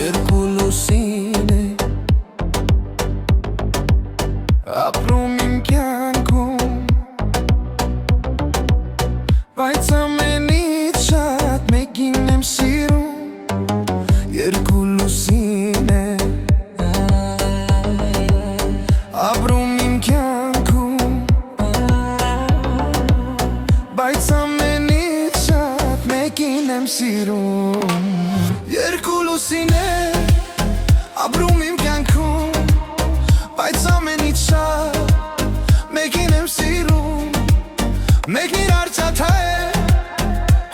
Երկու լուսին է ապրում իմ կյանքում, բայց ամենից շատ մեկին եմ սիրում։ Երկու լուսին է ապրում իմ կյանքում, բայց ամենից շատ մեկին եմ սիրում։ Երկու լուսին է ապրում իմ կյանքում, բայց ամենից շատ մեկին եմ սիրում։ Մեկն իր արծաթ է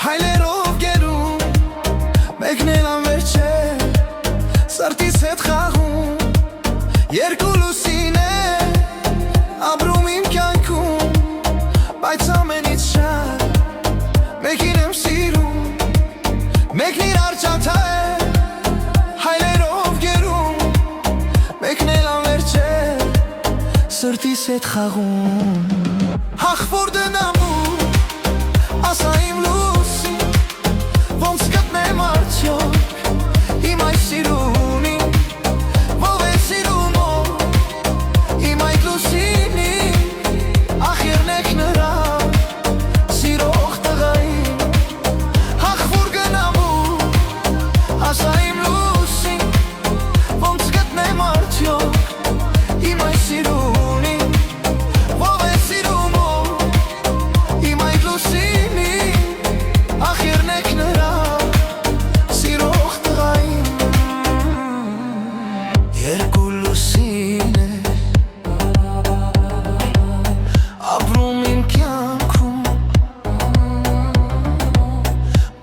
հայլերով գերում, մեկն էլ անվերջ է սրտիս հետ խաղում։ Երկու լուսին է ապրում իմ կյանքում, բայց ամենից շատ մեկին եմ սիրում։ Մեկն իր արծաթ է հայլերով գերում, մեկն էլ անվերջ է սրտիս հետ խաղում։ Հախվոր դնամու ասա իմ լուսին, ոնց գտնեմ արդյոք իմ այս սիրունին, ով է սիրում իմ այդ լուսինին, ախ եղնեք նրա սիրող տղային։ Հախվոր գնամու ասա իմ լուսին, ոնց գտնեմ արդյոք իմ այս սիրունին, ով է սիրում իմ այդ լուսինին, ախ եղնեք նրա սիրող տղային։ Երկու լուսին է ապրում իմ կյանքում,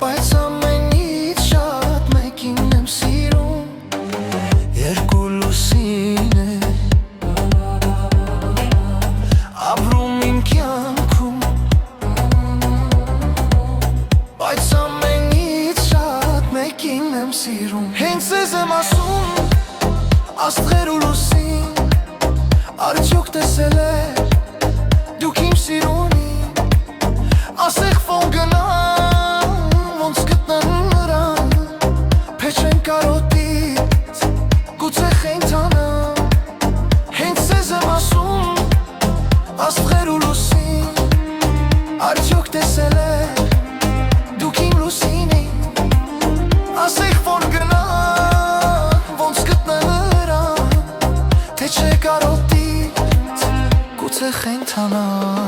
բայց ամենից շատ մեկին եմ սիրում։ Երկու լուսին է ապրում իմ կյանքում, բայց ամենից շատ մեկին եմ սիրում։ Հենց ձեզ եմ ասում աստղեր ու լուսին, արդյոք տեսել եք դուք իմ սիրունին, ասեք ո՞ն գնամ, ոնց գտնեմ նրան, փեչեն կարոտից գուցե խենթանամ։ Հենց ձեզ եմ ասում աստղեր ու լուսին, արդյոք տեսել եք դուք իմ լուսինին, ասեք ո՞ն գնամ, ոնց գտնեմ նրան, թե չէ կարոտից գուցե խենթանամ։